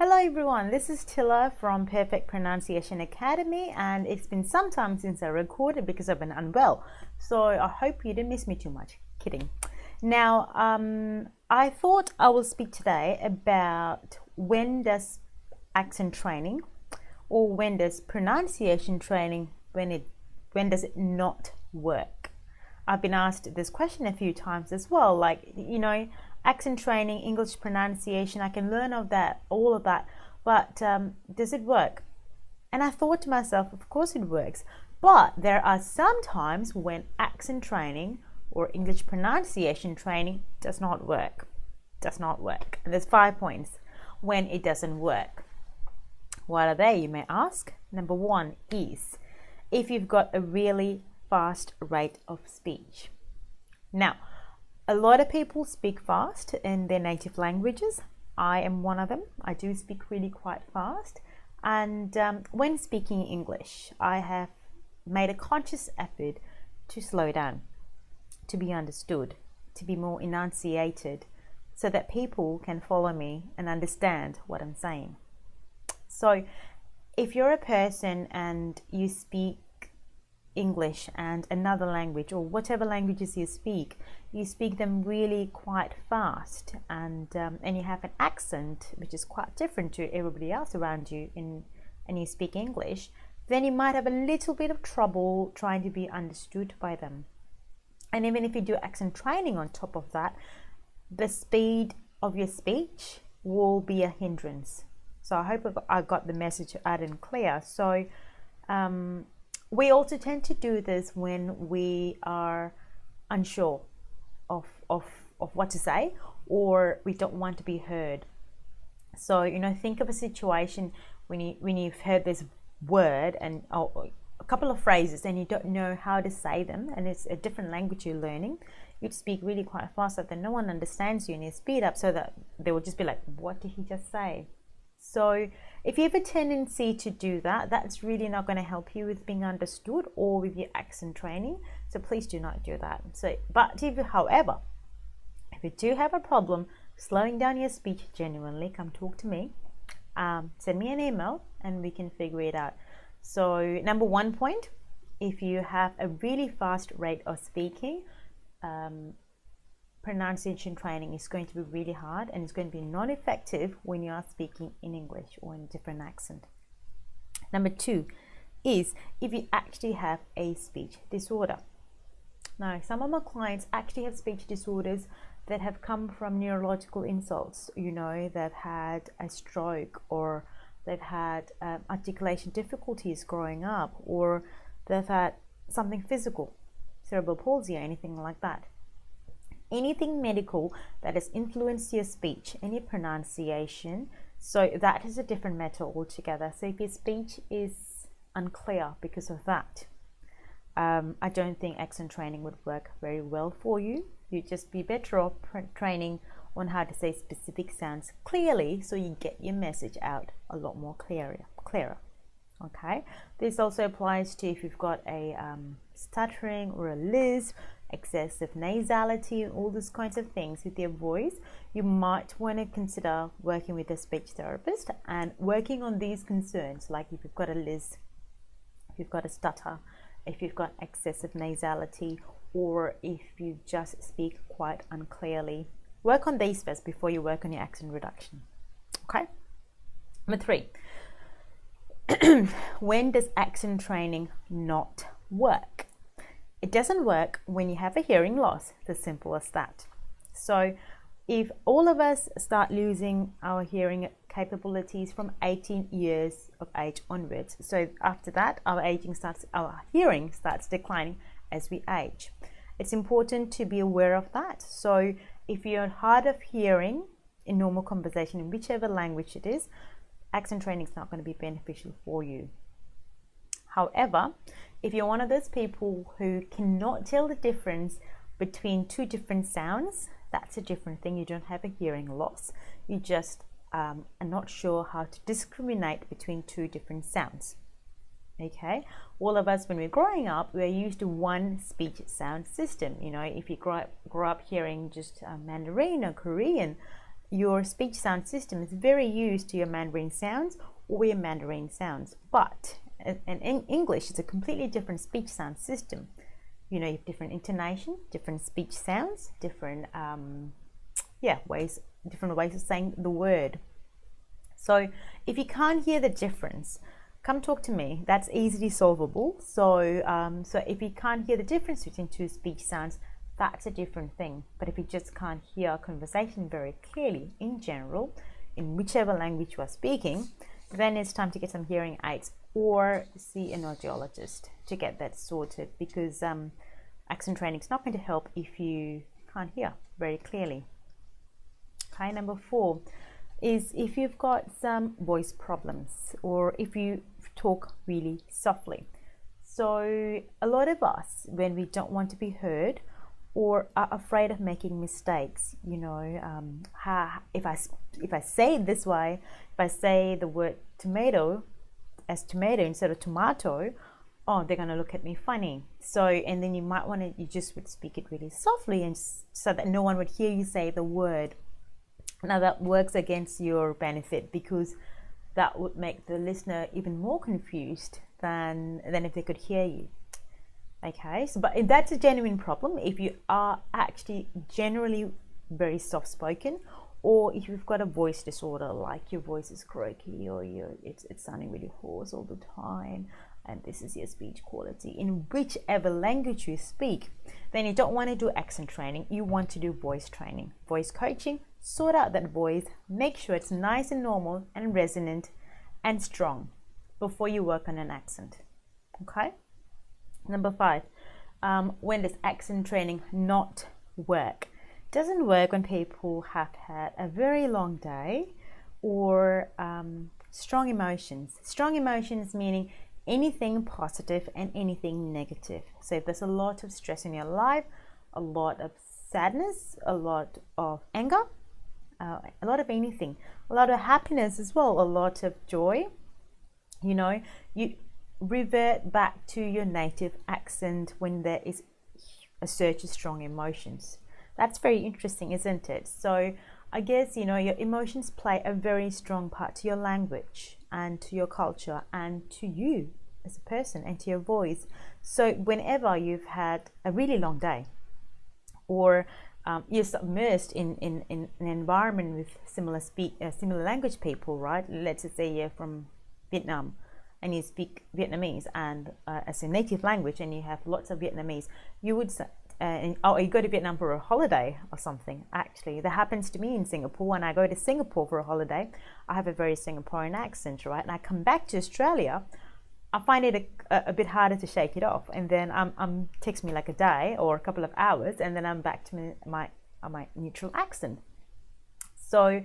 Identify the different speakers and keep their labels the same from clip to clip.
Speaker 1: Hello everyone, this is Tilla from Perfect Pronunciation Academy, and it's been some time since I recorded because I've been unwell, so I hope you didn't miss me too much. Kidding. Now, I thought I will speak today about when does accent training or when does pronunciation training, when does it not work? I've been asked this question a few times as well, like, accent training, English pronunciation, I can learn all of that, but does it work? And I thought to myself, of course it works, but there are some times when accent training or English pronunciation training does not work. And there's 5 points when it doesn't work. What are they, you may ask? Number 1 is if you've got a really fast rate of speech. Now, a lot of people speak fast in their native languages. I am one of them. I do speak really quite fast. And when speaking English, I have made a conscious effort to slow down, to be understood, to be more enunciated, so that people can follow me and understand what I'm saying. So if you're a person and you speak English and another language, or whatever languages you speak them really quite fast, and you have an accent which is quite different to everybody else around you, and you speak English, then you might have a little bit of trouble trying to be understood by them. And even if you do accent training on top of that, the speed of your speech will be a hindrance. So I hope I got the message out and clear. So we also tend to do this when we are unsure of what to say, or we don't want to be heard. So think of a situation when you've heard this word and a couple of phrases and you don't know how to say them, and it's a different language you're learning. You'd speak really quite fast so that no one understands you, and you speed up so that they will just be like, what did he just say? So if you have a tendency to do that, that's really not going to help you with being understood or with your accent training. So please do not do that. However, if you do have a problem slowing down your speech genuinely, come talk to me. Send me an email and we can figure it out. So number 1 point, if you have a really fast rate of speaking, pronunciation training is going to be really hard, and it's going to be non-effective when you are speaking in English or in a different accent. Number 2 is if you actually have a speech disorder. Now, some of my clients actually have speech disorders that have come from neurological insults. They've had a stroke, or they've had articulation difficulties growing up, or they've had something physical, cerebral palsy or anything like that. Anything medical that has influenced your speech and your pronunciation, so that is a different matter altogether. So if your speech is unclear because of that, I don't think accent training would work very well for you. You'd just be better off training on how to say specific sounds clearly, so you get your message out a lot more clearer. Okay, this also applies to if you've got a stuttering or a lisp, excessive nasality, all those kinds of things with your voice. You might want to consider working with a speech therapist and working on these concerns, like if you've got a lisp, if you've got a stutter, if you've got excessive nasality, or if you just speak quite unclearly. Work on these first before you work on your accent reduction. Okay. Number 3. When does accent training not work? It doesn't work when you have a hearing loss. It's as simple as that. So if all of us start losing our hearing capabilities from 18 years of age onwards, so after that our hearing starts declining as we age. It's important to be aware of that. So if you're hard of hearing in normal conversation, in whichever language it is, accent training is not going to be beneficial for you. However, if you're one of those people who cannot tell the difference between two different sounds, that's a different thing. You don't have a hearing loss. You just are not sure how to discriminate between two different sounds. Okay, all of us when we're growing up, we're used to one speech sound system. If you grow up hearing just Mandarin or Korean, your speech sound system is very used to your Mandarin sounds or your Mandarin sounds, but in English it's a completely different speech sound system. You know, you have different intonation, different speech sounds, different different ways of saying the word. So if you can't hear the difference, come talk to me. That's easily solvable. So so if you can't hear the difference between two speech sounds, that's a different thing. But if you just can't hear a conversation very clearly in general, in whichever language you are speaking, then it's time to get some hearing aids or see an audiologist to get that sorted, because accent training is not going to help if you can't hear very clearly. Okay, number 4 is if you've got some voice problems or if you talk really softly. So a lot of us, when we don't want to be heard or are afraid of making mistakes, you know, if I say it this way, if I say the word tomato as tomato instead of tomato, oh, they're going to look at me funny. So, and then you might want to, you just would speak it really softly, and so that no one would hear you say the word. Now that works against your benefit, because that would make the listener even more confused than if they could hear you. Okay, so but that's a genuine problem if you are actually generally very soft-spoken, or if you've got a voice disorder, like your voice is croaky or it's sounding really hoarse all the time, and this is your speech quality in whichever language you speak, then you don't want to do accent training. You want to do voice training, voice coaching. Sort out that voice, make sure it's nice and normal and resonant and strong before you work on an accent. Okay? Number 5, when does accent training not work? It doesn't work when people have had a very long day or strong emotions. Strong emotions meaning anything positive and anything negative. So if there's a lot of stress in your life, a lot of sadness, a lot of anger, a lot of anything, a lot of happiness as well, a lot of joy, you know, you revert back to your native accent when there is a surge of strong emotions. That's very interesting, isn't it? So I guess, you know, your emotions play a very strong part to your language and to your culture and to you as a person and to your voice. So whenever you've had a really long day, or you're submersed in an environment with similar language people, right? Let's just say you're from Vietnam and you speak Vietnamese and as a native language, and you have lots of Vietnamese, you would say, you go to Vietnam for a holiday or something. Actually, that happens to me in Singapore. When I go to Singapore for a holiday, I have a very Singaporean accent, right? And I come back to Australia, I find it a bit harder to shake it off, and then takes me like a day or a couple of hours, and then I'm back to my neutral accent. So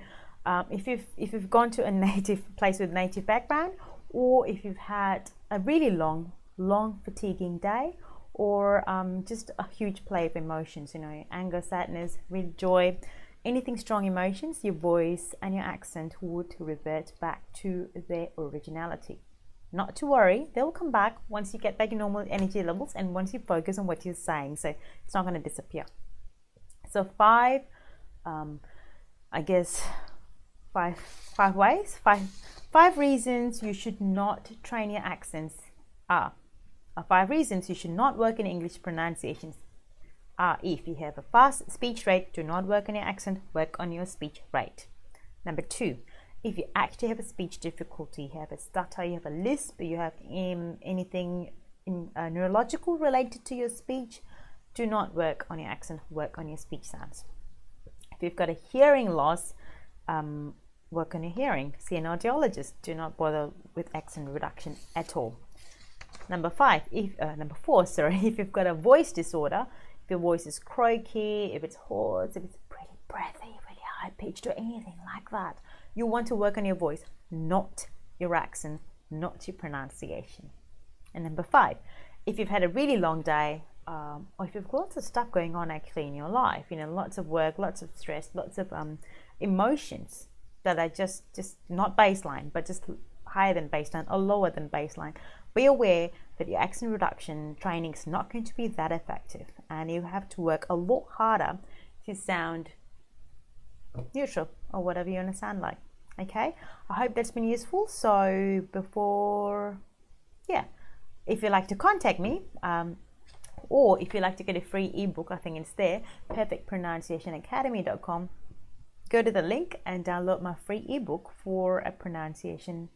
Speaker 1: if you've gone to a native place with native background, or if you've had a really long fatiguing day, or just a huge play of emotions, you know, anger, sadness, real joy, anything strong emotions, your voice and your accent would revert back to their originality. Not to worry, they'll come back once you get back to normal energy levels and once you focus on what you're saying. So it's not going to disappear. So five reasons you should not train your accents are. 5 reasons you should not work in English pronunciations are: if you have a fast speech rate, do not work on your accent, work on your speech rate. Number 2, if you actually have a speech difficulty, you have a stutter, you have a lisp, you have anything neurological related to your speech, do not work on your accent, work on your speech sounds. If you've got a hearing loss, work on your hearing, see an audiologist, do not bother with accent reduction at all. Number 4, if you've got a voice disorder, if your voice is croaky, if it's hoarse, if it's pretty breathy, really high pitched, or anything like that, you want to work on your voice, not your accent, not your pronunciation. And number 5, if you've had a really long day, or if you've got lots of stuff going on actually in your life, you know, lots of work, lots of stress, lots of emotions that are just not baseline, but just higher than baseline or lower than baseline, be aware that your accent reduction training is not going to be that effective, and you have to work a lot harder to sound neutral or whatever you want to sound like. Okay, I hope that's been useful. So before, yeah, if you'd like to contact me, or if you'd like to get a free ebook, I think it's there, perfectpronunciationacademy.com. Go to the link and download my free ebook for a pronunciation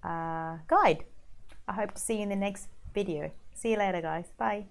Speaker 1: guide. I hope to see you in the next video. See you later, guys. Bye.